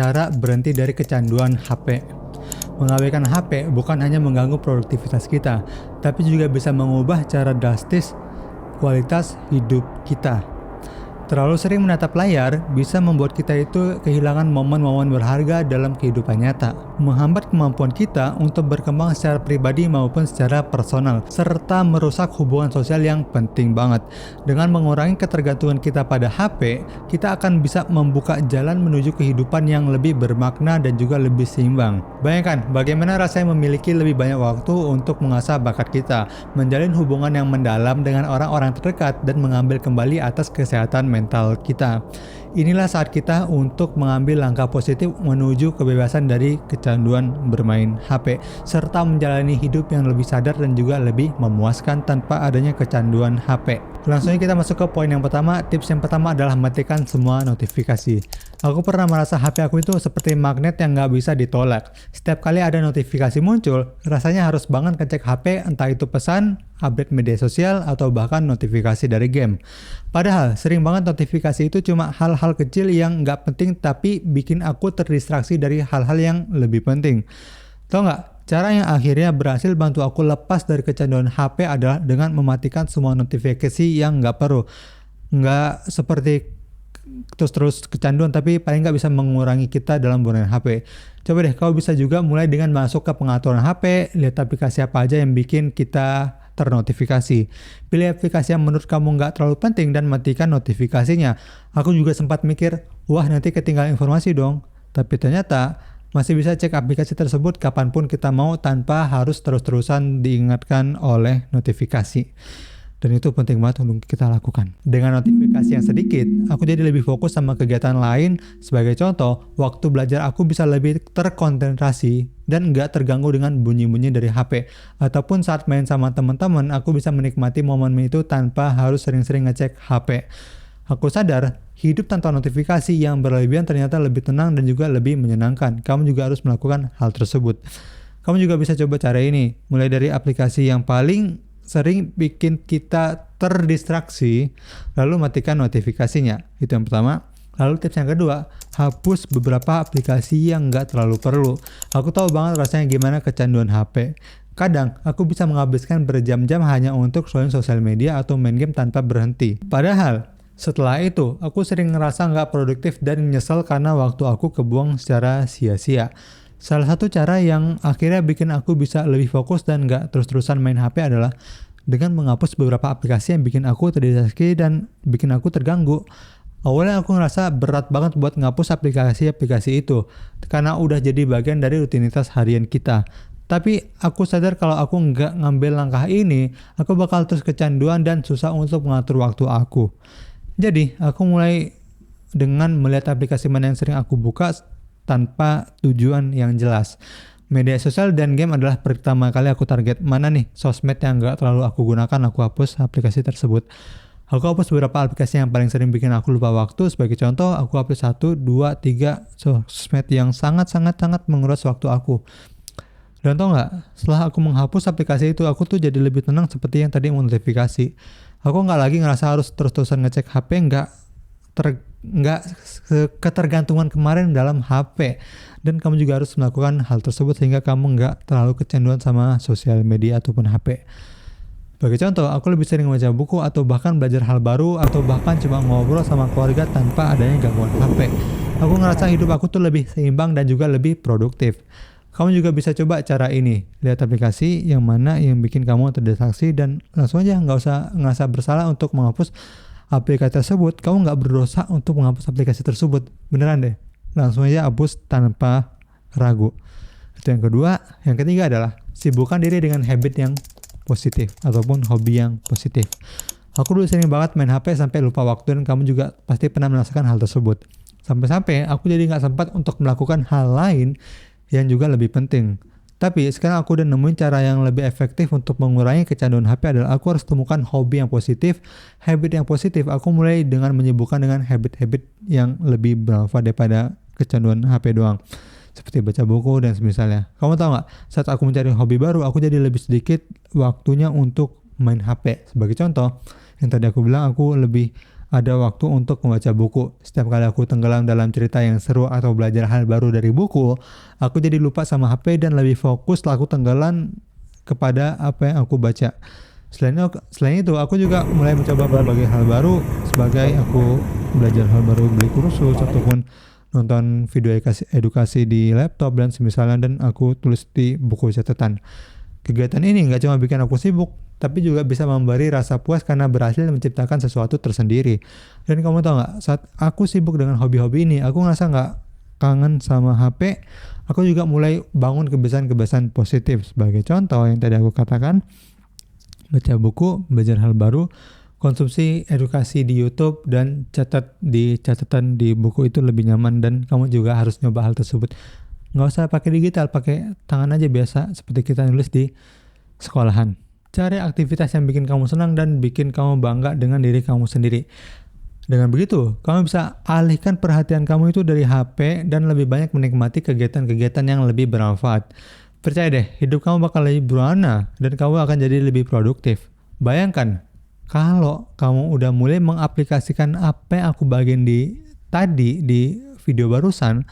Cara berhenti dari kecanduan HP. Mengabaikan HP bukan hanya mengganggu produktivitas kita, tapi juga bisa mengubah cara drastis kualitas hidup kita. Terlalu sering menatap layar bisa membuat kita itu kehilangan momen-momen berharga dalam kehidupan nyata, menghambat kemampuan kita untuk berkembang secara pribadi maupun secara personal, serta merusak hubungan sosial yang penting banget. Dengan mengurangi ketergantungan kita pada HP, kita akan bisa membuka jalan menuju kehidupan yang lebih bermakna dan juga lebih seimbang. Bayangkan bagaimana rasanya memiliki lebih banyak waktu untuk mengasah bakat kita, menjalin hubungan yang mendalam dengan orang-orang terdekat, dan mengambil kembali atas kesehatan mental kita. Inilah saat kita untuk mengambil langkah positif menuju kebebasan dari kecanduan bermain HP, serta menjalani hidup yang lebih sadar dan juga lebih memuaskan tanpa adanya kecanduan HP. Langsung kita masuk ke poin yang pertama. Tips yang pertama adalah matikan semua notifikasi. Aku pernah merasa HP aku itu seperti magnet yang gak bisa ditolak. Setiap kali ada notifikasi muncul, rasanya harus banget ngecek HP, entah itu pesan, update media sosial, atau bahkan notifikasi dari game. Padahal sering banget notifikasi itu cuma hal-hal kecil yang gak penting tapi bikin aku terdistraksi dari hal-hal yang lebih penting. Tau gak? Cara yang akhirnya berhasil bantu aku lepas dari kecanduan HP adalah dengan mematikan semua notifikasi yang gak perlu. Nggak seperti terus kecanduan, tapi paling nggak bisa mengurangi kita dalam penggunaan HP. Coba deh, kau bisa juga mulai dengan masuk ke pengaturan HP, lihat aplikasi apa aja yang bikin kita ternotifikasi. Pilih aplikasi yang menurut kamu nggak terlalu penting dan matikan notifikasinya. Aku juga sempat mikir, wah nanti ketinggalan informasi dong. Tapi ternyata masih bisa cek aplikasi tersebut kapanpun kita mau tanpa harus terus-terusan diingatkan oleh notifikasi. Dan itu penting banget untuk kita lakukan. Dengan notifikasi yang sedikit, aku jadi lebih fokus sama kegiatan lain. Sebagai contoh, waktu belajar aku bisa lebih terkonsentrasi dan nggak terganggu dengan bunyi-bunyi dari HP. Ataupun saat main sama teman-teman, aku bisa menikmati momen itu tanpa harus sering-sering ngecek HP. Aku sadar, hidup tanpa notifikasi yang berlebihan ternyata lebih tenang dan juga lebih menyenangkan. Kamu juga harus melakukan hal tersebut. Kamu juga bisa coba cara ini, mulai dari aplikasi yang paling sering bikin kita terdistraksi, lalu matikan notifikasinya. Itu yang pertama. Lalu tips yang kedua, hapus beberapa aplikasi yang nggak terlalu perlu. Aku tahu banget rasanya gimana kecanduan HP. Kadang aku bisa menghabiskan berjam-jam hanya untuk scrolling sosial media atau main game tanpa berhenti. Padahal setelah itu aku sering ngerasa nggak produktif dan nyesel karena waktu aku kebuang secara sia-sia. Salah satu cara yang akhirnya bikin aku bisa lebih fokus dan gak terus-terusan main HP adalah dengan menghapus beberapa aplikasi yang bikin aku terdistraksi dan bikin aku terganggu. Awalnya aku ngerasa berat banget buat ngapus aplikasi-aplikasi itu karena udah jadi bagian dari rutinitas harian kita. Tapi aku sadar kalau aku nggak ngambil langkah ini, aku bakal terus kecanduan dan susah untuk mengatur waktu aku. Jadi aku mulai dengan melihat aplikasi mana yang sering aku buka tanpa tujuan yang jelas. Media sosial dan game adalah pertama kali aku target. Mana nih sosmed yang gak terlalu aku gunakan, aku hapus aplikasi tersebut. Aku hapus beberapa aplikasi yang paling sering bikin aku lupa waktu. Sebagai contoh, aku hapus 1, 2, 3 sosmed yang sangat-sangat menguras waktu aku. Dan tau gak, setelah aku menghapus aplikasi itu, aku tuh jadi lebih tenang seperti yang tadi notifikasi. Aku gak lagi ngerasa harus terus-terusan ngecek HP, nggak ketergantungan kemarin dalam HP. Dan kamu juga harus melakukan hal tersebut sehingga kamu nggak terlalu kecanduan sama sosial media ataupun HP. Sebagai contoh, aku lebih sering membaca buku atau bahkan belajar hal baru atau bahkan cuma ngobrol sama keluarga tanpa adanya gangguan HP. Aku ngerasa hidup aku tuh lebih seimbang dan juga lebih produktif. Kamu juga bisa coba cara ini. Lihat aplikasi yang mana yang bikin kamu terdistraksi dan langsung aja, nggak usah ngerasa bersalah untuk menghapus aplikasi tersebut. Kamu nggak berdosa untuk menghapus aplikasi tersebut. Beneran deh. Langsung aja hapus tanpa ragu. Itu yang kedua. Yang ketiga adalah sibukkan diri dengan habit yang positif ataupun hobi yang positif. Aku dulu sering banget main HP sampai lupa waktu dan kamu juga pasti pernah merasakan hal tersebut. Sampai-sampai aku jadi nggak sempat untuk melakukan hal lain yang juga lebih penting. Tapi sekarang aku udah nemuin cara yang lebih efektif untuk mengurangi kecanduan HP adalah aku harus temukan hobi yang positif. Habit yang positif aku mulai dengan menyibukkan dengan habit-habit yang lebih bermanfaat daripada kecanduan HP doang. Seperti baca buku dan semisalnya. Kamu tahu gak, saat aku mencari hobi baru, aku jadi lebih sedikit waktunya untuk main HP. Sebagai contoh, yang tadi aku bilang aku lebih ada waktu untuk membaca buku. Setiap kali aku tenggelam dalam cerita yang seru atau belajar hal baru dari buku, aku jadi lupa sama HP dan lebih fokus aku tenggelam kepada apa yang aku baca. Selain itu, aku juga mulai mencoba berbagai hal baru sebagai aku belajar hal baru, beli kursus ataupun nonton video edukasi di laptop dan semisalnya, dan aku tulis di buku catatan. Kegiatan ini nggak cuma bikin aku sibuk, tapi juga bisa memberi rasa puas karena berhasil menciptakan sesuatu tersendiri. Dan kamu tahu nggak, saat aku sibuk dengan hobi-hobi ini, aku ngerasa nggak kangen sama HP. Aku juga mulai bangun kebiasaan-kebiasaan positif. Sebagai contoh yang tadi aku katakan, baca buku, belajar hal baru, konsumsi edukasi di YouTube, dan catat di catatan di buku itu lebih nyaman. Dan kamu juga harus nyoba hal tersebut. Nggak usah pakai digital, pakai tangan aja biasa seperti kita nulis di sekolahan. Cari aktivitas yang bikin kamu senang dan bikin kamu bangga dengan diri kamu sendiri. Dengan begitu, kamu bisa alihkan perhatian kamu itu dari HP dan lebih banyak menikmati kegiatan-kegiatan yang lebih bermanfaat. Percaya deh, hidup kamu bakal lebih berwarna dan kamu akan jadi lebih produktif. Bayangkan, kalau kamu udah mulai mengaplikasikan apa yang aku bagiin tadi di video barusan,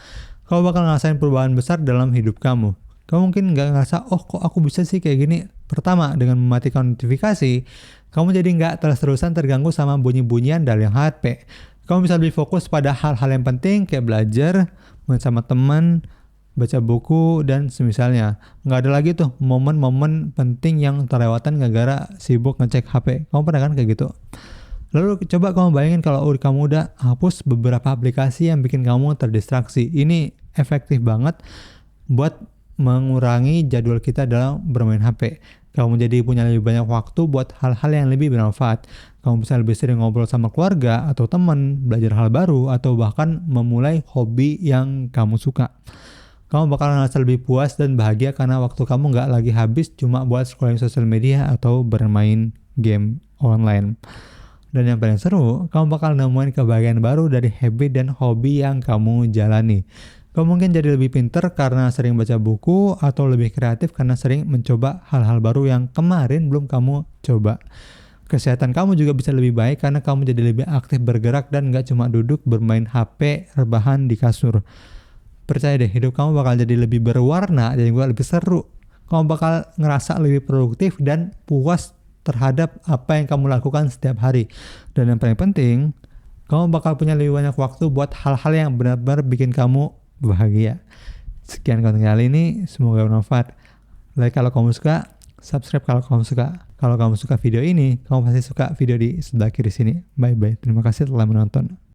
kamu bakal ngerasain perubahan besar dalam hidup kamu. Kamu mungkin nggak ngerasa, oh kok aku bisa sih kayak gini. Pertama, dengan mematikan notifikasi, kamu jadi nggak terus-terusan terganggu sama bunyi-bunyian dari HP. Kamu bisa lebih fokus pada hal-hal yang penting kayak belajar, main sama teman, baca buku, dan semisalnya. Nggak ada lagi tuh momen-momen penting yang terlewatan gara-gara sibuk ngecek HP. Kamu pernah kan kayak gitu? Lalu coba kamu bayangin kalau kamu udah hapus beberapa aplikasi yang bikin kamu terdistraksi. Ini efektif banget buat mengurangi jadwal kita dalam bermain HP. Kamu jadi punya lebih banyak waktu buat hal-hal yang lebih bermanfaat. Kamu bisa lebih sering ngobrol sama keluarga atau teman, belajar hal baru, atau bahkan memulai hobi yang kamu suka. Kamu bakal ngerasa lebih puas dan bahagia karena waktu kamu nggak lagi habis cuma buat scrolling sosial media atau bermain game online. Dan yang paling seru, kamu bakal nemuin kebahagiaan baru dari habit dan hobi yang kamu jalani. Kamu mungkin jadi lebih pinter karena sering baca buku, atau lebih kreatif karena sering mencoba hal-hal baru yang kemarin belum kamu coba. Kesehatan kamu juga bisa lebih baik karena kamu jadi lebih aktif bergerak dan gak cuma duduk bermain HP rebahan di kasur. Percaya deh, hidup kamu bakal jadi lebih berwarna dan juga lebih seru. Kamu bakal ngerasa lebih produktif dan puas terhadap apa yang kamu lakukan setiap hari. Dan yang paling penting, kamu bakal punya lebih banyak waktu buat hal-hal yang benar-benar bikin kamu bahagia. Sekian konten kali ini, semoga bermanfaat. Like kalau kamu suka, subscribe kalau kamu suka. Kalau kamu suka video ini, kamu pasti suka video di sebelah kiri sini. Bye bye. Terima kasih telah menonton.